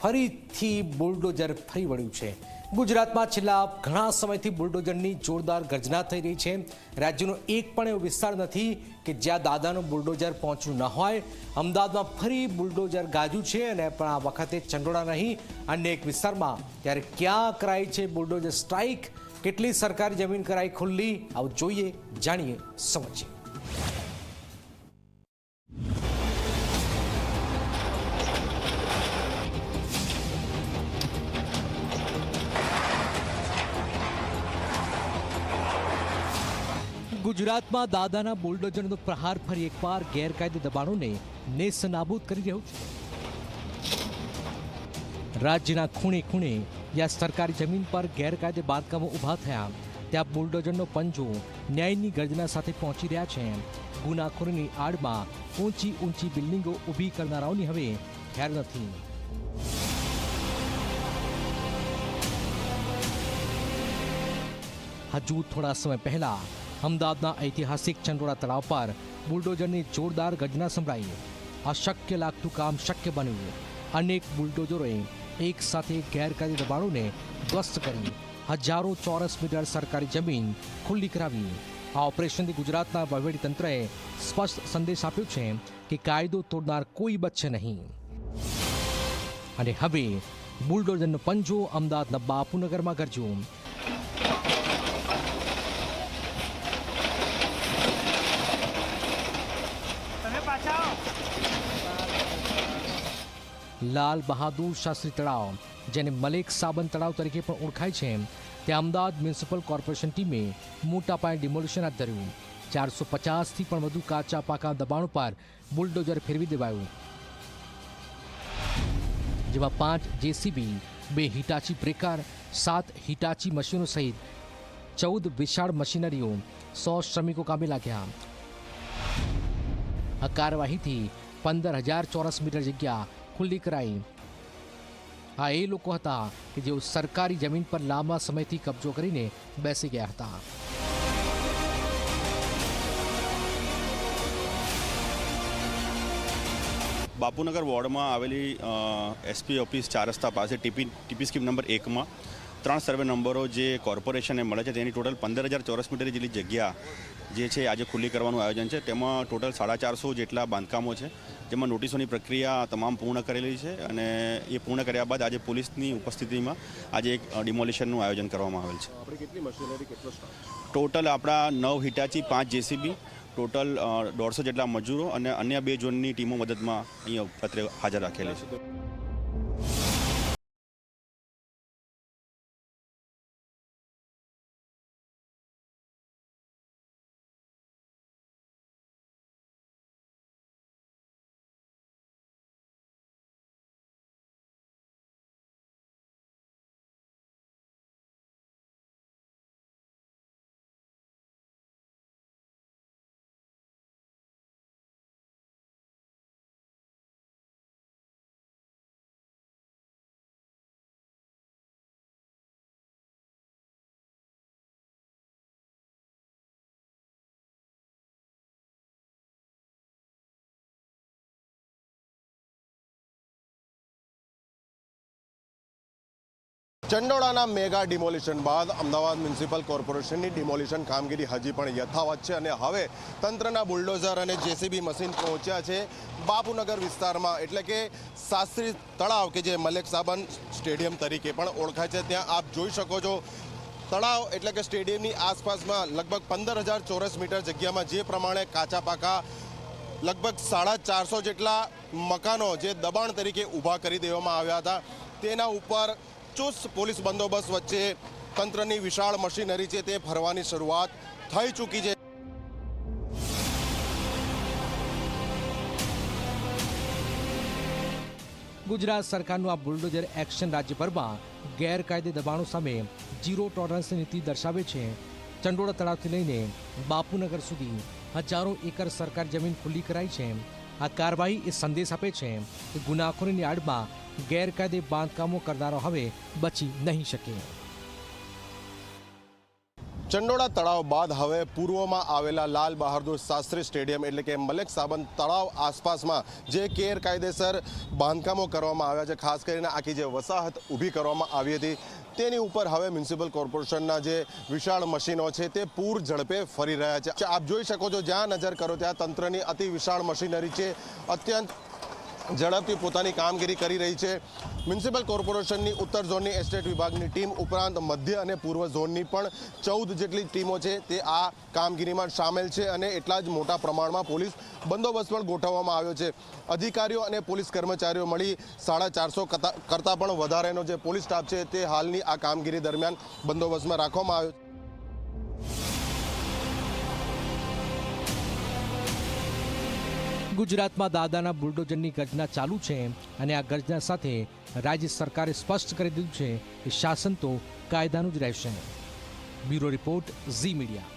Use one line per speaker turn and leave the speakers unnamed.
ફરીથી બુલડોઝર ફરી વળ્યું છે। ગુજરાતમાં છેલ્લા ઘણા સમયથી બુલડોઝરની જોરદાર ગર્જના થઈ રહી છે। રાજ્યનો એક પણ એવો વિસ્તાર નથી કે જ્યાં દાદાનું બુલડોઝર પહોંચ્યું ન હોય। અમદાવાદમાં ફરી બુલડોઝર ગાજ્યું છે અને પણ આ વખતે ચંડોળા નહીં અન્ય એક વિસ્તારમાં। ત્યારે ક્યાં કરાઈ છે બુલડોઝર સ્ટ્રાઇક, કેટલી સરકારી જમીન કરાઈ ખુલ્લી, આવું જોઈએ, જાણીએ, સમજીએ। ગુજરાતમાં દાદાના બુલડોઝરનો પ્રહાર ફરી એકવાર ગેરકાયદે દબાણોને નેસ્તનાબૂદ કરી રહ્યો છે। રાજ્યના ખૂણે ખૂણે જ્યાં સરકારી જમીન પર ગેરકાયદે બાંધકામો ઊભા થયા ત્યાં બુલડોઝરનો પંજો ન્યાયની ગર્જના સાથે પહોંચી રહ્યા છે। ગુનાખોરીની આડમાં ઊંચી ઊંચી બિલ્ડિંગો ઊભી કરનારાઓની હવે ખેર નથી। હજુ થોડા સમય પહેલા અમદાવાદના ઐતિહાસિક ચંડોળા તળાવ પર બુલડોઝરની જોરદાર ગર્જના સંભળાઈ। અશક્ય લાગતું કામ શક્ય બન્યું। અનેક બુલડોઝરોએ એક સાથે ગેરકાયદે દબાણોને ધ્વસ્ત કરી હજારો ચોરસ મીટર સરકારી જમીન ખુલ્લી કરાવી। આ ઓપરેશનથી ગુજરાતના વહીવટીતંત્રએ સ્પષ્ટ સંદેશ આપ્યો છે કે કાયદો તોડનાર કોઈ બચશે નહીં। અને હવે બુલડોઝરનો પંજો અમદાવાદના બાપુનગરમાં ગરજ્યો। લાલ બહાદુર શાસ્ત્રી તળાવ, જેને મલેક સાબન તળાવ તરીકે પણ ઓળખાય છે, ત્યાં અમદાવાદ મ્યુનિસિપલ કોર્પોરેશન ટીમે મોટા પાયે ડિમોલિશન હાથ ધર્યું। 450થી પણ વધુ કાચા પાકા દબાણો પર બુલડોઝર ફેરવી દેવાયું, જેમાં 5 જેસીબી, 2 હિટાચી બ્રેકર, 7 હિટાચી મશીનો સહિત 14 વિશાળ મશીનરીઓ, 100 શ્રમિકો કામે લાગ્યા। આ કાર્યવાહીથી 15,000 ચોરસ મીટર જગ્યા ખુલ્લી કરાઈ। આ એ લોકો હતા કે જેઓ સરકારી જમીન પર લાંબા સમયથી કબજો કરીને બેસી ગયા હતા।
બાપુનગર વોર્ડમાં આવેલી એસપી ઓફિસ 4 રસ્તા પાસે ટીપી સ્કીમ નંબર 1માં 3 સર્વે નંબરો જે કોર્પોરેશનને મળે છે તેની ટોટલ 15,000 ચોરસ મીટર જેટલી જગ્યા જે છે આજે ખુલ્લી કરવાનું આયોજન છે। તેમાં ટોટલ 450 જેટલા બાંધકામો છે, જેમાં નોટિસોની પ્રક્રિયા તમામ પૂર્ણ કરેલી છે અને એ પૂર્ણ કર્યા બાદ આજે પોલીસની ઉપસ્થિતિમાં આજે એક ડિમોલિશનનું આયોજન કરવામાં આવેલ છે।
આપણે કેટલી મશીનરી, કેટલો સ્ટાફ?
ટોટલ આપણા 9 હિટાચી, 5 જેસીબી, ટોટલ 150 જેટલા મજૂરો અને અન્ય 2 ઝોનની ટીમો મદદમાં અહીંયા પત્રે હાજર રાખેલી છે।
ચંડોળાના મેગા ડિમોલિશન બાદ અમદાવાદ મ્યુનિસિપલ કોર્પોરેશનની ડિમોલિશન કામગીરી હજી પણ યથાવત છે અને હવે તંત્રના બુલડોઝર અને જેસીબી મશીન પહોંચ્યા છે બાપુનગર વિસ્તારમાં, એટલે કે શાસ્ત્રી તળાવ કે જે મલેક સાબન સ્ટેડિયમ તરીકે પણ ઓળખાય છે। ત્યાં આપ જોઈ શકો છો તળાવ એટલે કે સ્ટેડિયમની આસપાસમાં લગભગ 15,000 ચોરસ મીટર જગ્યામાં જે પ્રમાણે કાચા પાકા લગભગ 450 જેટલા મકાનો જે દબાણ તરીકે ઊભા કરી દેવામાં આવ્યા હતા, તેના ઉપર ચુસ્ત પોલીસ બંદોબસ્ત વચ્ચે તંત્રની વિશાળ મશીનરી છે તે ફરવાની શરૂઆત થઈ ચૂકી છે।
ગુજરાત સરકારનું આ બુલડોઝર એક્શન રાજ્યભરમાં ગેરકાયદે દબાણો સામે ઝીરો ટોલરન્સની નીતિ દર્શાવે છે। ચંડોળા તળાવથી લઈને બાપુનગર સુધી હજારો એકર સરકારી જમીન ખુલ્લી કરાઈ છે। આ કાર્યવાહી એ સંદેશ આપે છે કે ગુનાખોરીની આડમાં ગેરકાયદે બાંધકામો કરનારો હવે બચી નહીં શકે।
ચંડોળા તળાવ બાદ હવે પૂર્વમાં આવેલા લાલ બહાદુર શાસ્ત્રી સ્ટેડિયમ એટલે કે મલેક સાબંત તળાવ આસપાસમાં જે ગેરકાયદેસર બાંધકામો કરવામાં આવ્યા છે, ખાસ કરીને આખી જે વસાહત ઊભી કરવામાં આવી હતી તેની ઉપર હવે મ્યુનિસિપલ કોર્પોરેશનના જે વિશાળ મશીનો છે તે પૂર ઝડપે ફરી રહ્યા છે. આપ જોઈ શકો છો, જ્યાં નજર કરો ત્યાં તંત્રની અતિ વિશાળ મશીનરી છે, અત્યંત ઝડપથી પોતાની કામગીરી કરી રહી છે. મ્યુનિસિપલ કોર્પોરેશનની ઉત્તર ઝોનની એસ્ટેટ વિભાગની ટીમ ઉપરાંત મધ્ય અને પૂર્વ ઝોનની પણ 14 જેટલી ટીમો છે તે આ કામગીરીમાં સામેલ છે અને એટલા જ મોટા પ્રમાણમાં પોલીસ બંદોબસ્ત પણ ગોઠવવામાં આવ્યો છે. અધિકારીઓ અને પોલીસ કર્મચારીઓ મળી 450 કરતાં પણ વધારેનો જે પોલીસ સ્ટાફ છે તે હાલની આ કામગીરી દરમિયાન બંદોબસ્તમાં રાખવામાં આવ્યો છે.
ગુજરાતમાં દાદાના બુલડોઝરની ગર્જના ચાલુ છે અને આ ગર્જના સાથે રાજ્ય સરકારે સ્પષ્ટ કરી દીધું છે કે શાસન તો કાયદાનું જ રહેશે. Bureau report, Zee media.